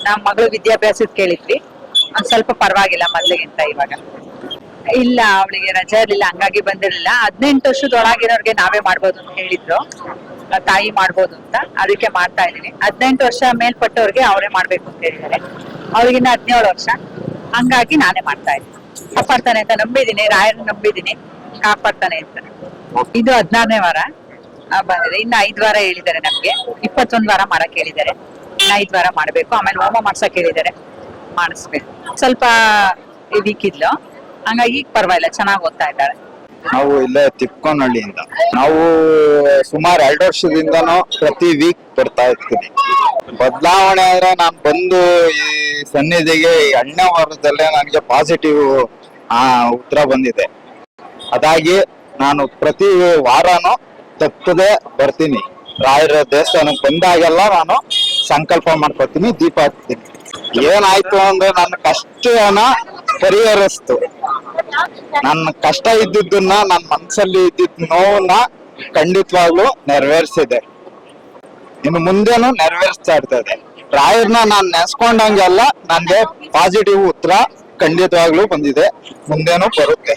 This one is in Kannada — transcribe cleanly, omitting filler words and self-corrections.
ನಮ್ಮ ಮಗಳು ವಿದ್ಯಾಭ್ಯಾಸದ ಕೇಳಿದ್ವಿ, ಒಂದ್ ಸ್ವಲ್ಪ ಪರವಾಗಿಲ್ಲ ಮೊದ್ಲಿಗಿಂತ ಇವಾಗ. ಇಲ್ಲ, ಅವಳಿಗೆ ರಜೆ ಇರ್ಲಿಲ್ಲ, ಹಂಗಾಗಿ ಬಂದಿರ್ಲಿಲ್ಲ. 18 ವರ್ಷದೊಳಗಿರೋರ್ಗೆ ನಾವೇ ಮಾಡ್ಬೋದು ಅಂತ ಹೇಳಿದ್ರು, ತಾಯಿ ಮಾಡ್ಬೋದು ಅಂತ, ಅದಕ್ಕೆ ಮಾಡ್ತಾ ಇದೀನಿ. 18 ವರ್ಷ ಮೇಲ್ಪಟ್ಟವ್ರಿಗೆ ಅವರೇ ಮಾಡ್ಬೇಕು ಅಂತ ಹೇಳಿದ್ದಾರೆ. ಅವ್ರಿಗಿನ್ನ 17 ವರ್ಷ, ಹಂಗಾಗಿ ನಾನೇ ಮಾಡ್ತಾ ಇದ್ದೀನಿ. ಕಾಪಾಡ್ತಾನೆ ಅಂತ ನಂಬಿದೀನಿ, ರಾಯರ್ನ ನಂಬಿದೀನಿ, ಕಾಪಾಡ್ತಾನೆ ಅಂತ. ಇದು 16ನೇ ವಾರ ಬಂದಿದೆ. ಇನ್ನು 5 ವಾರ ಹೇಳಿದ್ದಾರೆ ನಮ್ಗೆ. 21 ವಾರ ಮಾಡಕ್ ಹೇಳಿದ್ದಾರೆ, ಇನ್ನು 5 ವಾರ ಮಾಡ್ಬೇಕು. ಆಮೇಲೆ ಹೋಮ ಮಾಡ್ಸಕ್ ಹೇಳಿದ್ದಾರೆ, ಮಾಡಿಸ್ಬೇಕು. ಸ್ವಲ್ಪ ವೀಕ್ ಇದ್ಲು, ಹಂಗಾಗಿ ಈಗ ಪರವಾಗಿಲ್ಲ, ಚೆನ್ನಾಗಿ ಓದ್ತಾ ಇದ್ದಾಳೆ. ನಾವು ಇಲ್ಲೇ ತಿಪ್ಕೋನಹಳ್ಳಿಯಿಂದ. ನಾವು ಸುಮಾರು 2 ವರ್ಷದಿಂದನೂ ಪ್ರತಿ ವೀಕ್ ಬರ್ತಾ ಇರ್ತೀನಿ. ಬದಲಾವಣೆ ಅಂದ್ರೆ ನಾನು ಬಂದು ಈ ಸನ್ನಿಧಿಗೆ 2ನೇ ವಾರದಲ್ಲೇ ನನಗೆ ಪಾಸಿಟಿವ್ ಉತ್ತರ ಬಂದಿದೆ. ಅದಾಗಿ ನಾನು ಪ್ರತಿ ವಾರನೂ ತಪ್ಪದೆ ಬರ್ತೀನಿ. ರಾಯರ ದೇವಸ್ಥಾನಕ್ಕೆ ಬಂದಾಗೆಲ್ಲ ನಾನು ಸಂಕಲ್ಪ ಮಾಡ್ಕೊತೀನಿ, ದೀಪ ಹಚ್ತೀನಿ. ಏನಾಯ್ತು ಅಂದ್ರೆ ನನ್ನ ಕಷ್ಟನ ಪರಿಹರಿಸ್ತು. ನನ್ನ ಕಷ್ಟ ಇದ್ದಿದ್ದನ್ನ, ನನ್ನ ಮನಸ್ಸಲ್ಲಿ ಇದ್ದಿದ್ದ ನೋವನ್ನ ಖಂಡಿತವಾಗ್ಲೂ ನೆರವೇರಿಸಿದೆ. ಇನ್ನು ಮುಂದೇನು ನೆರವೇರಿಸ್ತಾ ಇರ್ತದೆ. ರಾಯರ್ನ ನಾನು ನೆನೆಸ್ಕೊಂಡಂಗೆಲ್ಲ ನನ್ಗೆ ಪಾಸಿಟಿವ್ ಉತ್ತರ ಖಂಡಿತವಾಗ್ಲೂ ಬಂದಿದೆ, ಮುಂದೇನು ಬರುತ್ತೆ.